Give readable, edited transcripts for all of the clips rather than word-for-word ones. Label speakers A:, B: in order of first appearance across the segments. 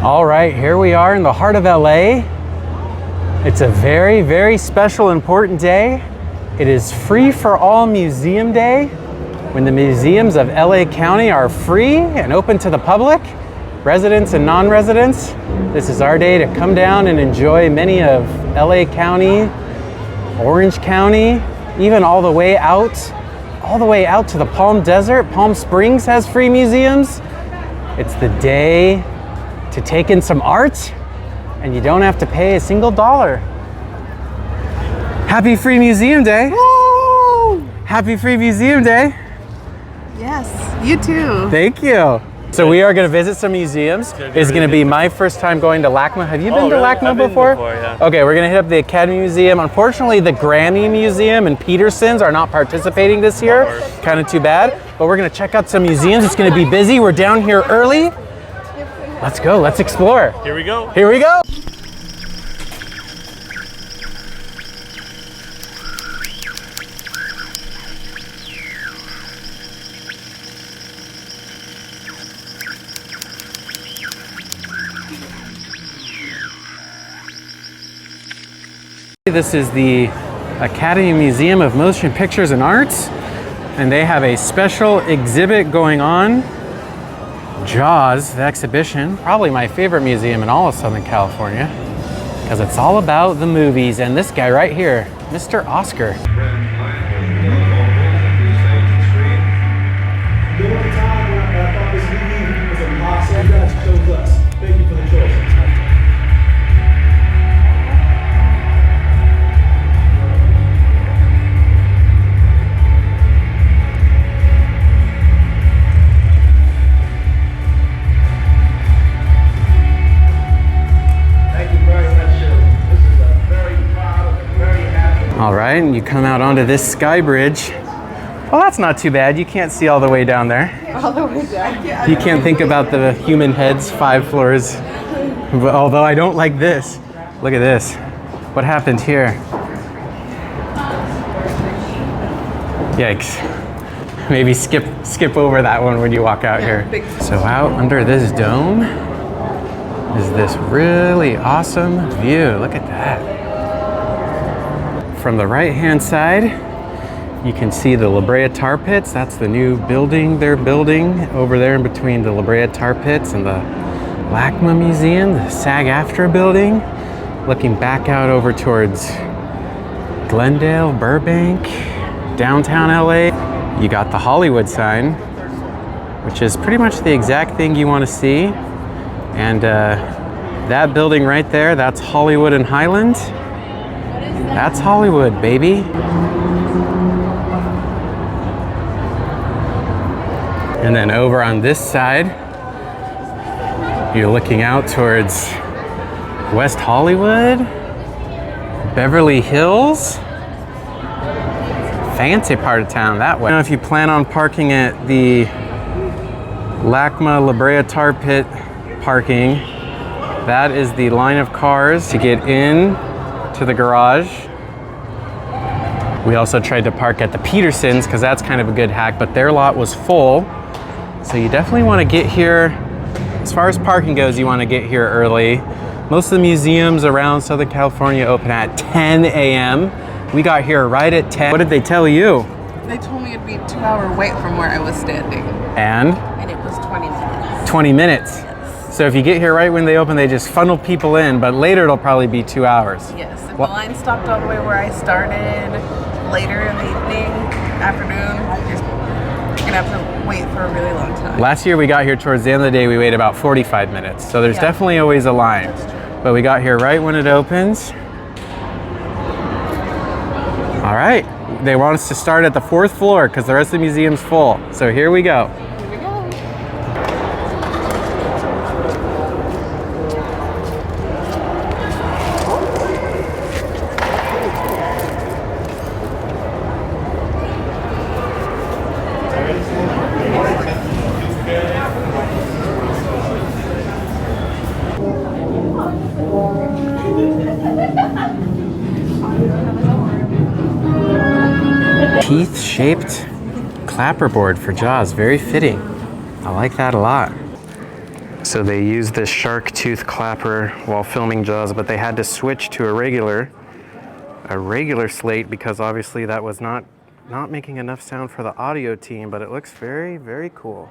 A: All right, here we are in the heart of LA. It's a very, very special, important day. It is Free for All Museum Day, when the museums of LA County are free and open to the public, residents and non-residents. This is our day to come down and enjoy many of LA County, Orange County, even all the way out to the Palm Desert. Palm Springs has free museums. It's the day to take in some art, and you don't have to pay a single dollar. Happy Free Museum Day!
B: Woo!
A: Happy Free Museum Day!
B: Yes, you too.
A: Thank you. So we are going to visit some museums. It's going to be my first time going to LACMA. Have you been to LACMA before?
C: Yeah.
A: Okay, we're going to hit up the Academy Museum. Unfortunately, the Grammy Museum and Peterson's are not participating this year. Kind of too bad. But we're going to check out some museums. It's going to be busy. We're down here early. Let's go. Let's explore.
C: Here we go.
A: Here we go. This is the Academy Museum of Motion Pictures and Arts, and they have a special exhibit going on. Jaws, the exhibition, probably my favorite museum in all of Southern California, because it's all about the movies. And this guy right here, Mr. Oscar.
D: Thank you for the choice.
A: All right, and you come out onto this sky bridge. Well, that's not too bad. You can't see all the way down there.
B: All the way down.
A: You can't think about the human heads 5 floors. Although I don't like this. Look at this. What happened here? Yikes. Maybe skip over that one when you walk out here. So out under this dome is this really awesome view. Look at that. From the right-hand side, you can see the La Brea Tar Pits. That's the new building they're building over there in between the La Brea Tar Pits and the LACMA Museum, the SAG-AFTRA building. Looking back out over towards Glendale, Burbank, downtown LA. You got the Hollywood sign, which is pretty much the exact thing you want to see. And that building right there, that's Hollywood and Highland. That's Hollywood, baby. And then over on this side, you're looking out towards West Hollywood, Beverly Hills. Fancy part of town that way. I don't know if you plan on parking at the LACMA La Brea Tar Pit parking. That is the line of cars to get in to the garage. We also tried to park at the Peterson's because that's kind of a good hack, but their lot was full. So you definitely want to get here, as far as parking goes, you want to get here early. Most of the museums around Southern California open at 10 a.m. We got here right at 10. What did they tell you?
B: They told me it'd be a 2-hour wait from where I was standing.
A: And
B: it was 20 minutes.
A: 20 minutes.
B: Yes.
A: So if you get here right when they open, they just funnel people in, but later it'll probably be 2 hours.
B: Yes, if the line stopped all the way where I started later in the evening, afternoon, you're gonna have to wait for a really long time.
A: Last year we got here towards the end of the day, we waited about 45 minutes. So there's definitely always a line. But we got here right when it opens. All right, they want us to start at the 4th floor because the rest of the museum's full. So here we go.
B: Here we go.
A: Teeth-shaped clapperboard for Jaws, very fitting. I like that a lot. So they used this shark tooth clapper while filming Jaws, but they had to switch to a regular slate because obviously that was not making enough sound for the audio team, but it looks very, very cool.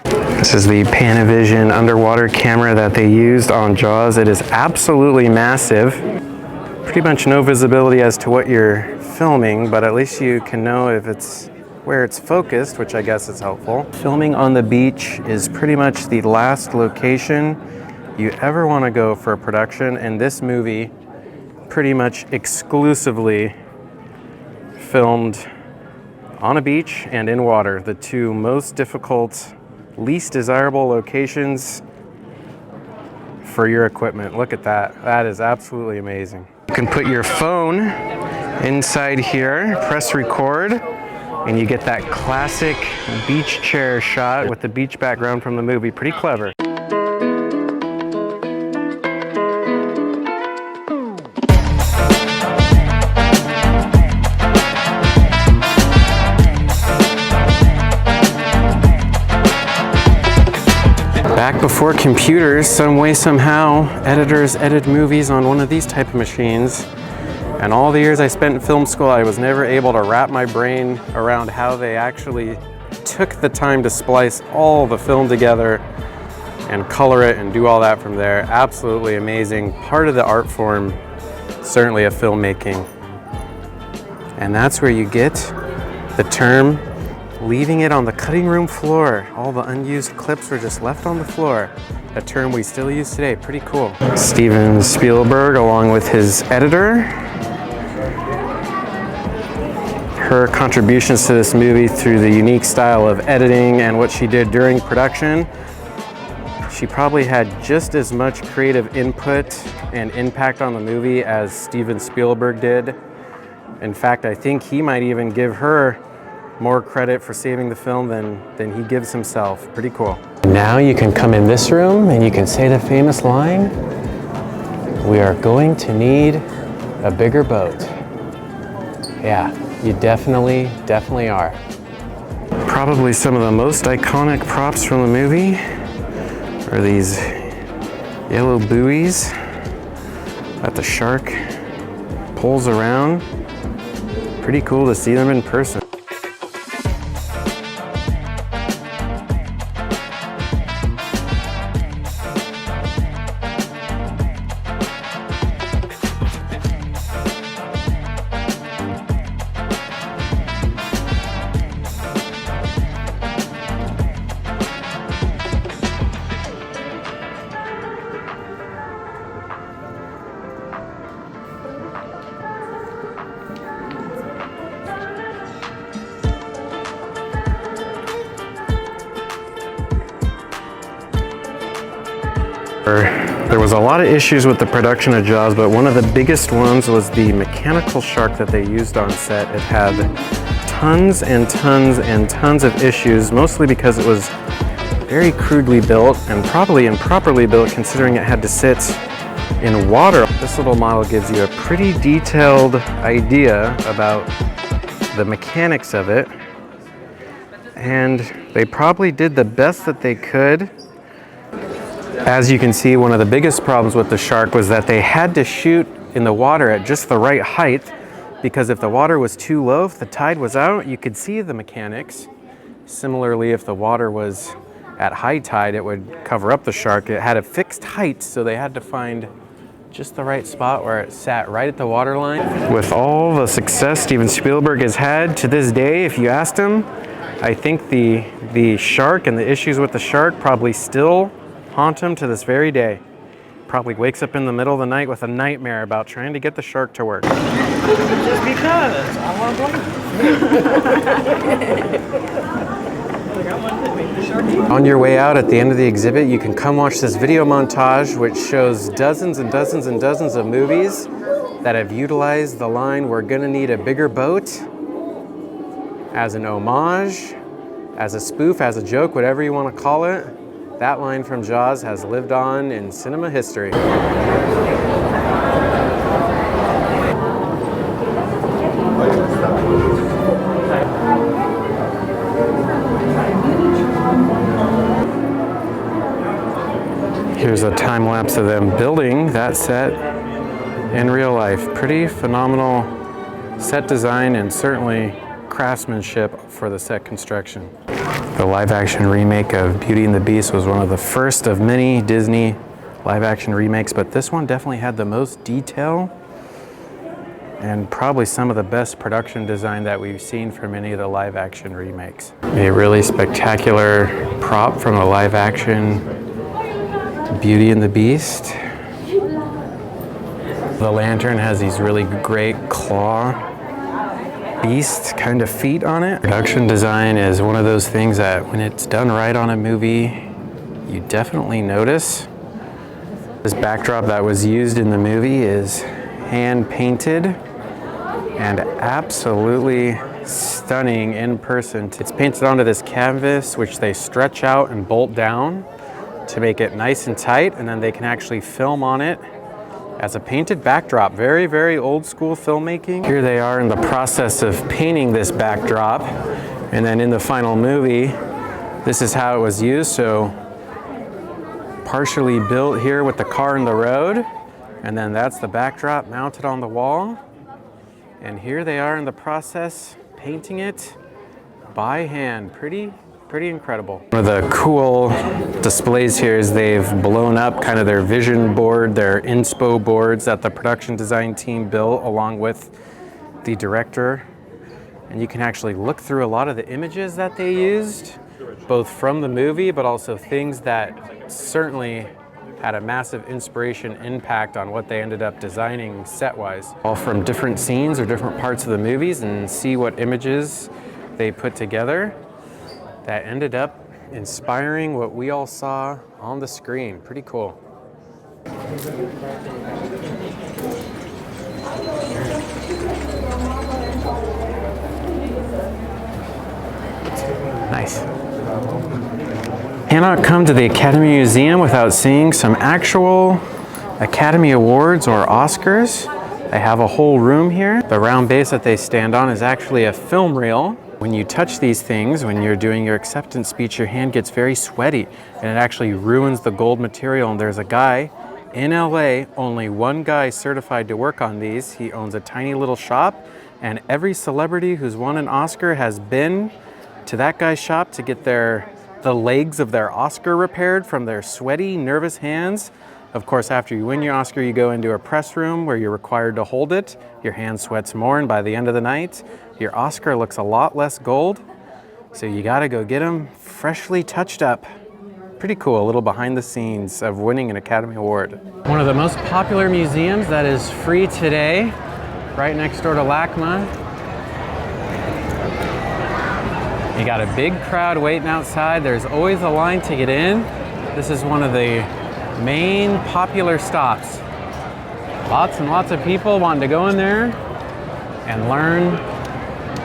A: This is the Panavision underwater camera that they used on Jaws. It is absolutely massive. Pretty much no visibility as to what you're filming, but at least you can know if it's where it's focused, which I guess is helpful. Filming on the beach is pretty much the last location you ever want to go for a production, and this movie pretty much exclusively filmed on a beach and in water, the two most difficult, least desirable locations for your equipment. Look at that. That is absolutely amazing. You can put your phone inside here, press record, and you get that classic beach chair shot with the beach background from the movie. Pretty clever. Back before computers, some way, somehow, editors edit movies on one of these type of machines. And all the years I spent in film school, I was never able to wrap my brain around how they actually took the time to splice all the film together and color it and do all that from there. Absolutely amazing. Part of the art form, certainly of filmmaking. And that's where you get the term leaving it on the cutting room floor. All the unused clips were just left on the floor. A term we still use today. Pretty cool. Steven Spielberg, along with his editor. Her contributions to this movie through the unique style of editing and what she did during production. She probably had just as much creative input and impact on the movie as Steven Spielberg did. In fact, I think he might even give her more credit for saving the film than he gives himself. Pretty cool. Now you can come in this room and you can say the famous line, "We are going to need a bigger boat." Yeah, you definitely are. Probably some of the most iconic props from the movie are these yellow buoys that the shark pulls around. Pretty cool to see them in person. There was a lot of issues with the production of Jaws, but one of the biggest ones was the mechanical shark that they used on set. It had tons and tons and tons of issues, mostly because it was very crudely built and probably improperly built considering it had to sit in water. This little model gives you a pretty detailed idea about the mechanics of it, and they probably did the best that they could. As you can see, one of the biggest problems with the shark was that they had to shoot in the water at just the right height, because if the water was too low, if the tide was out, you could see the mechanics. Similarly, if the water was at high tide, it would cover up the shark. It had a fixed height, so they had to find just the right spot where it sat right at the water line. With all the success Steven Spielberg has had to this day, if you asked him, I think the shark and the issues with the shark probably still haunt him to this very day. Probably wakes up in the middle of the night with a nightmare about trying to get the shark to work.
B: Just because I want to blame.
A: On your way out at the end of the exhibit, you can come watch this video montage which shows dozens and dozens and dozens of movies that have utilized the line, "We're gonna need a bigger boat," as an homage, as a spoof, as a joke, whatever you want to call it. That line from Jaws has lived on in cinema history. a time lapse of them building that set in real life. Pretty phenomenal set design and certainly craftsmanship for the set construction. The live action remake of Beauty and the Beast was one of the first of many Disney live action remakes, but this one definitely had the most detail and probably some of the best production design that we've seen from any of the live action remakes. A really spectacular prop from the live action Beauty and the Beast. The lantern has these really great claw beast kind of feet on it. Production design is one of those things that when it's done right on a movie, you definitely notice. This backdrop that was used in the movie is hand painted and absolutely stunning in person. It's painted onto this canvas, which they stretch out and bolt down to make it nice and tight, and then they can actually film on it as a painted backdrop. Very, very old school filmmaking. Here they are in the process of painting this backdrop, and then in the final movie, this is how it was used. So partially built here with the car in the road, and then that's the backdrop mounted on the wall. And here they are in the process painting it by hand. Pretty incredible. One of the cool displays here is they've blown up kind of their vision board, their inspo boards that the production design team built along with the director. And you can actually look through a lot of the images that they used, both from the movie, but also things that certainly had a massive inspiration impact on what they ended up designing set-wise. All from different scenes or different parts of the movies, and see what images they put together that ended up inspiring what we all saw on the screen. Pretty cool. Nice. Cannot come to the Academy Museum without seeing some actual Academy Awards or Oscars. They have a whole room here. The round base that they stand on is actually a film reel. When you touch these things, when you're doing your acceptance speech, your hand gets very sweaty and it actually ruins the gold material. And there's a guy in LA, only one guy certified to work on these. He owns a tiny little shop, and every celebrity who's won an Oscar has been to that guy's shop to get the legs of their Oscar repaired from their sweaty, nervous hands. Of course, after you win your Oscar, you go into a press room where you're required to hold it. Your hand sweats more, and by the end of the night, your Oscar looks a lot less gold. So you gotta go get them freshly touched up. Pretty cool, a little behind the scenes of winning an Academy Award. One of the most popular museums that is free today, right next door to LACMA. You got a big crowd waiting outside. There's always a line to get in. This is one of the main popular stops. Lots and lots of people wanting to go in there and learn.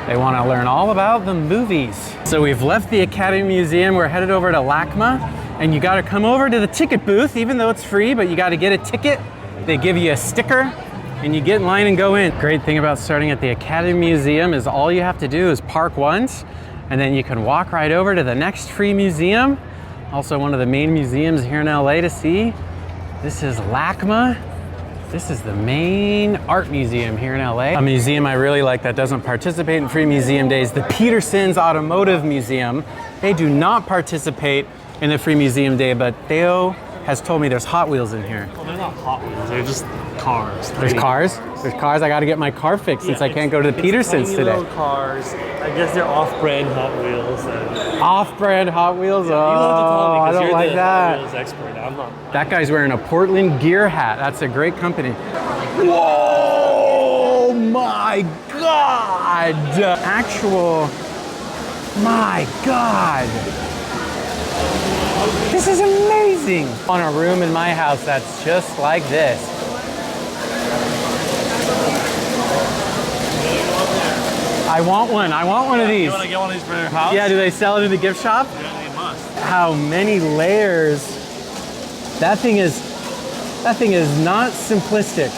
A: They want to learn all about the movies. So we've left the Academy Museum. We're headed over to LACMA, and you got to come over to the ticket booth, even though it's free, but you got to get a ticket. They give you a sticker and you get in line and go in. Great thing about starting at the Academy Museum is all you have to do is park once, and then you can walk right over to the next free museum. Also one of the main museums here in LA to see. This is LACMA. This is the main art museum here in LA. A museum I really like that doesn't participate in free museum days, the Peterson's Automotive Museum. They do not participate in the free museum day, but Theo has told me there's Hot Wheels in here.
C: Well, they're not Hot Wheels, they're just cars.
A: There's cars? There's cars? I gotta get my car fixed since I can't go to the Peterson's
C: tiny
A: today.
C: Little cars. I guess they're off-brand Hot Wheels.
A: Off-brand Hot Wheels?
C: Yeah, you'll have to tell me,
A: I
C: 'cause
A: don't
C: you're
A: like
C: the
A: that.
C: Hot Wheels expert. I'm not.
A: That guy's wearing a Portland Gear hat. That's a great company. Whoa, my God. Actual, my God. This is amazing. On a room in my house that's just like this. I want one. I want one of these.
C: You want to get one of these for your house?
A: Yeah, do they sell it in the gift shop?
C: Yeah, they must.
A: How many layers. That thing is not simplistic.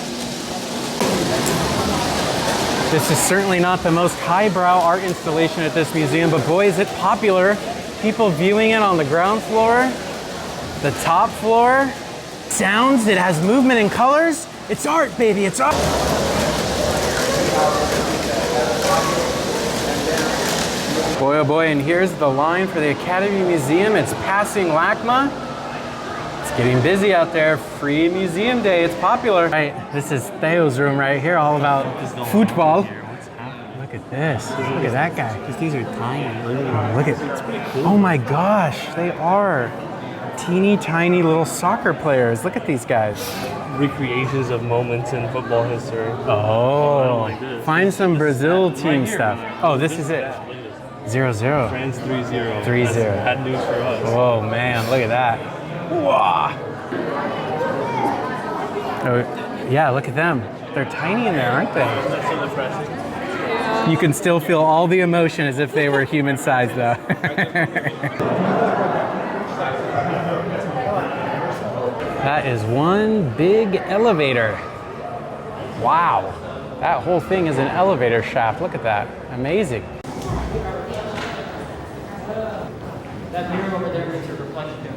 A: This is certainly not the most highbrow art installation at this museum, but boy, is it popular. People viewing it on the ground floor, the top floor, sounds, it has movement and colors. It's art, baby, it's art. Boy, oh boy, and here's the line for the Academy Museum. It's passing LACMA. It's getting busy out there. Free museum day, it's popular. Right, this is Theo's room right here, all about football. Look at this, look at that guy.
C: Because these are tiny.
A: Oh, look at,
C: It's pretty cool.
A: oh my gosh, they are teeny tiny little soccer players. Look at these guys.
C: Recreations of moments in football history.
A: Oh,
C: like this.
A: find some Brazil
C: Right
A: team
C: here.
A: stuff. Oh, this is it.
C: Yeah, look at this.
A: 0-0.
C: France 3-0.
A: 3-0.
C: That's bad news for us.
A: Oh man, look at that. Whoa. Oh, yeah, look at them. They're tiny in there, aren't they?
C: That's so depressing.
A: You can still feel all the emotion as if they were human size though. That is one big elevator. Wow. That whole thing is an elevator shaft. Look at that. Amazing.
D: That mirror over there makes a reflection.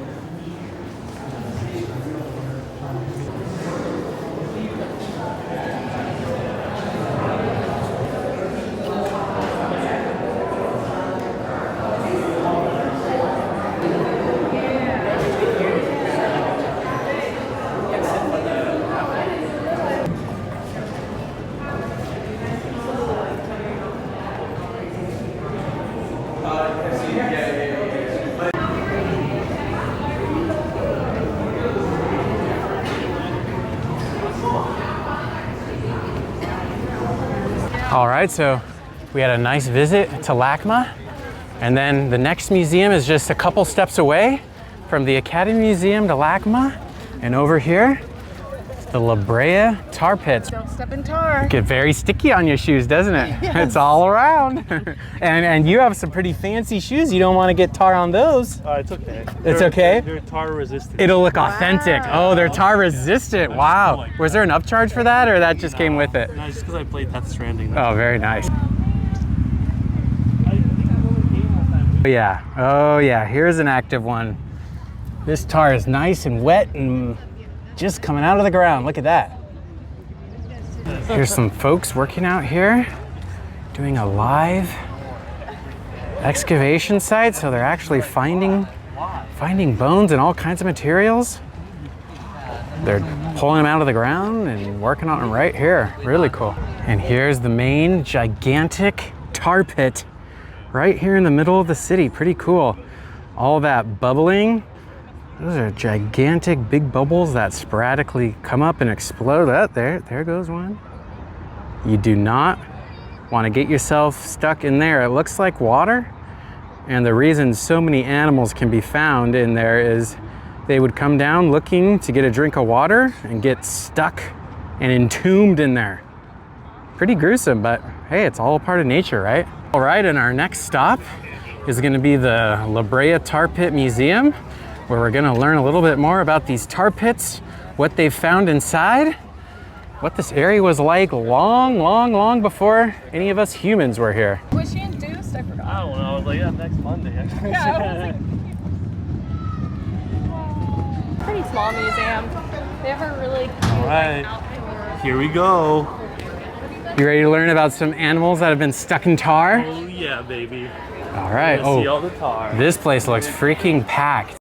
A: All right, so we had a nice visit to LACMA, and then the next museum is just a couple steps away from the Academy Museum to LACMA, and over here, the La Brea tar pits.
B: Don't step in tar.
A: Get very sticky on your shoes, doesn't it?
B: Yes.
A: It's all around. and you have some pretty fancy shoes. You don't want to get tar on those.
C: It's okay.
A: It's okay?
C: They're tar resistant.
A: It'll look authentic. Oh, they're tar resistant. Wow. Was there an upcharge for that, or that just came with it?
C: No, just because I played Death Stranding.
A: Oh, very nice. Oh yeah, here's an active one. This tar is nice and wet and just coming out of the ground. Look at that. Here's some folks working out here, doing a live excavation site. So they're actually finding bones and all kinds of materials. They're pulling them out of the ground and working on them right here. Really cool. And here's the main gigantic tar pit right here in the middle of the city. Pretty cool. All that bubbling. Those are gigantic big bubbles that sporadically come up and explode. Oh, there goes one. You do not want to get yourself stuck in there. It looks like water. And the reason so many animals can be found in there is they would come down looking to get a drink of water and get stuck and entombed in there. Pretty gruesome, but hey, it's all part of nature, right? All right, and our next stop is going to be the La Brea Tar Pit Museum, where we're going to learn a little bit more about these tar pits, what they've found inside, what this area was like long before any of us humans were here.
B: Was she induced? I forgot.
C: I don't know. I was like, yeah, next Monday.
B: Yeah,
E: Pretty small museum. They have a really cute
C: right.
E: outdoor.
C: Here we go.
A: You ready to learn about some animals that have been stuck in tar?
C: Oh yeah, baby.
A: All right.
C: See all
A: Oh,
C: the tar.
A: this place looks freaking packed.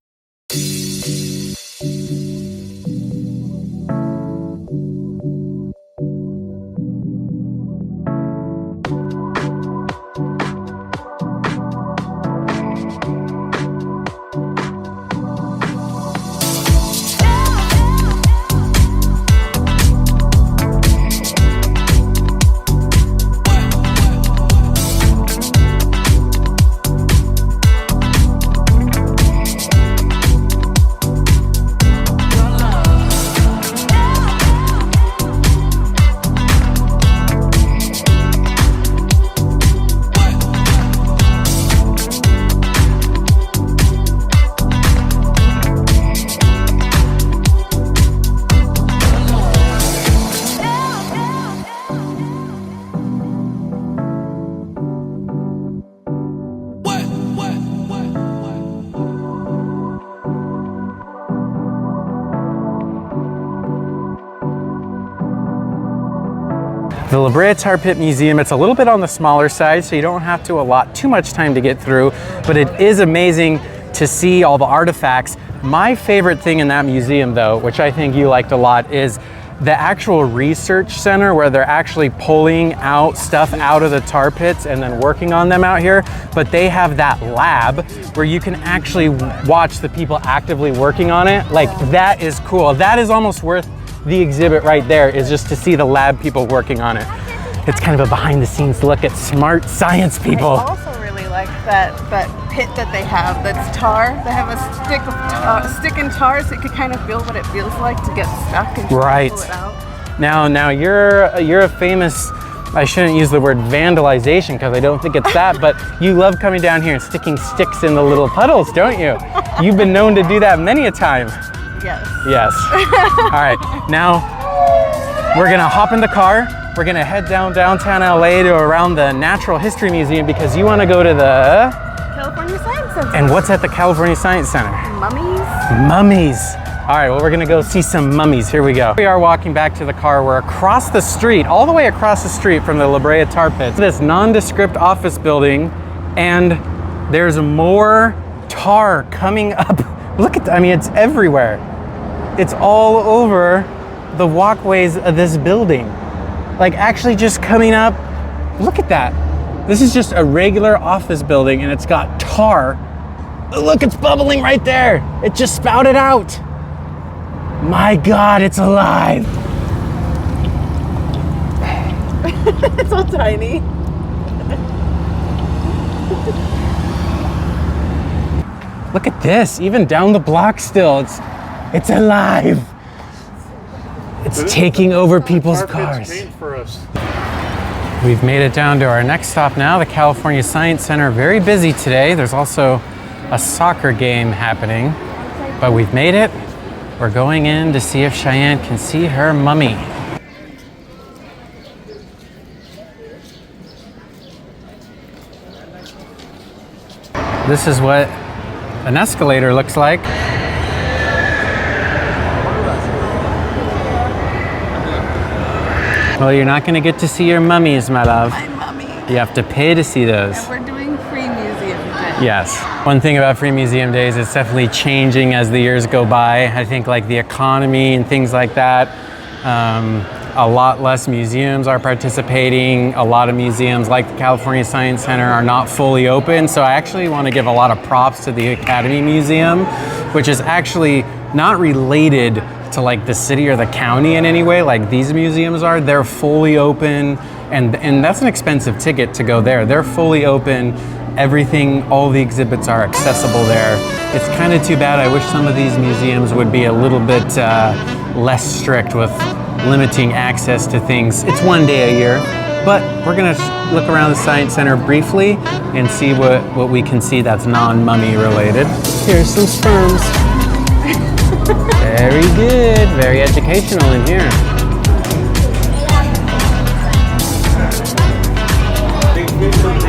A: The La Brea Tar Pit Museum, it's a little bit on the smaller side, so you don't have to allot too much time to get through, but it is amazing to see all the artifacts. My favorite thing in that museum though, which I think you liked a lot, is the actual research center where they're actually pulling out stuff out of the tar pits and then working on them out here. But they have that lab where you can actually watch the people actively working on it. Like, that is cool. That is almost worth the exhibit right there, is just to see the lab people working on it. It's kind of a behind the scenes look at smart science people.
B: I also really like that pit that they have that's tar. They have a stick and tar, so you can kind of feel what it feels like to get stuck and
A: right.
B: pull it out.
A: Now you're a famous, I shouldn't use the word vandalization because I don't think it's that, but you love coming down here and sticking sticks in the little puddles, don't you? You've been known to do that many a time.
B: Yes.
A: Yes. All right, now we're gonna hop in the car. We're gonna head downtown LA to around the Natural History Museum because you wanna go to the...
B: California Science Center.
A: And what's at the California Science Center?
B: Mummies.
A: Mummies. All right, well, we're gonna go see some mummies. Here we go. We are walking back to the car. We're across the street, all the way across the street from the La Brea Tar Pits. This nondescript office building, and there's more tar coming up. Look at that, I mean, it's everywhere. It's all over the walkways of this building. Like, actually just coming up, look at that. This is just a regular office building and it's got tar. Look, it's bubbling right there. It just spouted out. My God, it's alive.
B: It's so tiny.
A: Look at this, even down the block still, it's alive. It's taking over people's cars.
C: For us.
A: We've made it down to our next stop now, the California Science Center. Very busy today. There's also a soccer game happening, but we've made it. We're going in to see if Cheyenne can see her mummy. This is what an escalator looks like. Well, you're not gonna get to see your mummies, my love.
B: My mummy.
A: You have to pay to see those.
B: And we're doing free museum day.
A: Yes. One thing about Free Museum Days, it's definitely changing as the years go by. I think like the economy and things like that, a lot less museums are participating. A lot of museums like the California Science Center are not fully open. So I actually want to give a lot of props to the Academy Museum, which is actually not related to like the city or the county in any way like these museums are. They're fully open, and that's an expensive ticket to go there. They're fully open. Everything, all the exhibits are accessible there. It's kind of too bad. I wish some of these museums would be a little bit less strict with limiting access to things. It's one day a year, but we're gonna look around the Science Center briefly and see what we can see that's non-mummy related. Here's some sperms. Very good, very educational in here.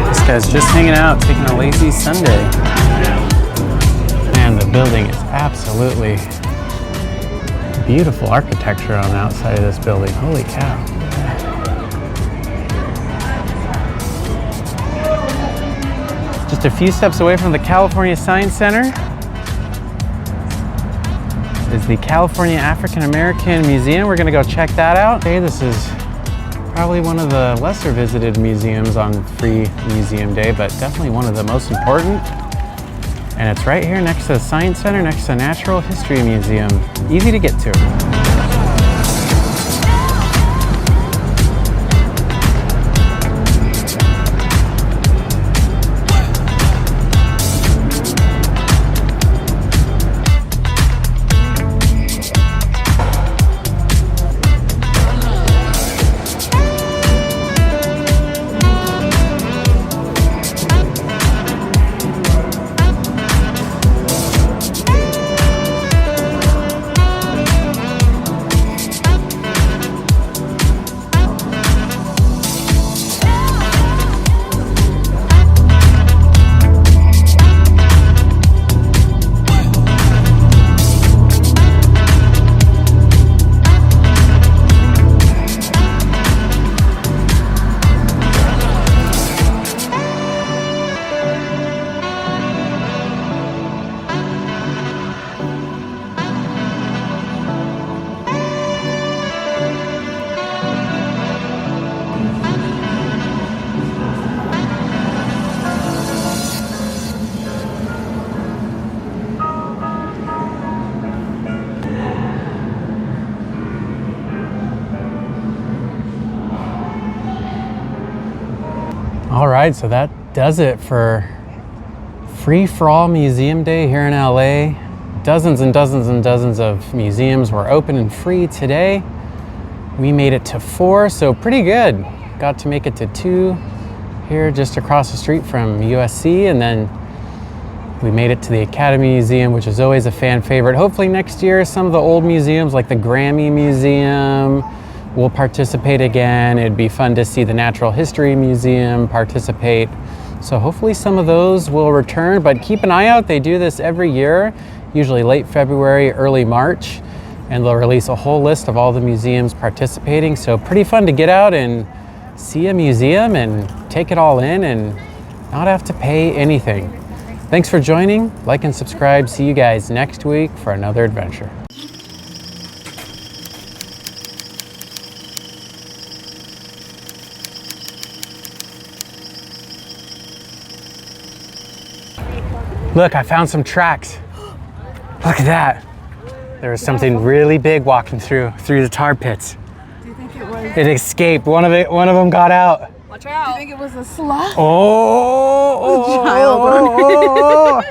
A: This guy's just hanging out, taking a lazy Sunday. And the building is absolutely beautiful architecture on the outside of this building. Holy cow. Just a few steps away from the California Science Center is the California African American Museum. We're gonna go check that out. Okay, this is probably one of the lesser visited museums on Free Museum Day, but definitely one of the most important. And it's right here next to the Science Center, next to the Natural History Museum. Easy to get to. All right, so that does it for Free For All Museum Day here in LA. Dozens and dozens and dozens of museums were open and free today. We made it to 4, so pretty good. Got to make it to 2 here just across the street from USC, and then we made it to the Academy Museum, which is always a fan favorite. Hopefully next year, some of the old museums like the Grammy Museum will participate again. It'd be fun to see the Natural History Museum participate. So hopefully some of those will return, but keep an eye out. They do this every year, usually late February, early March, and they'll release a whole list of all the museums participating. So pretty fun to get out and see a museum and take it all in and not have to pay anything. Thanks for joining. Like and subscribe. See you guys next week for another adventure. Look, I found some tracks. Look at that. There was something really big walking through the tar pits.
B: Do you think it was?
A: It escaped. One of them got out.
B: Watch out. Do you think it was a sloth?
A: Oh,
B: Child.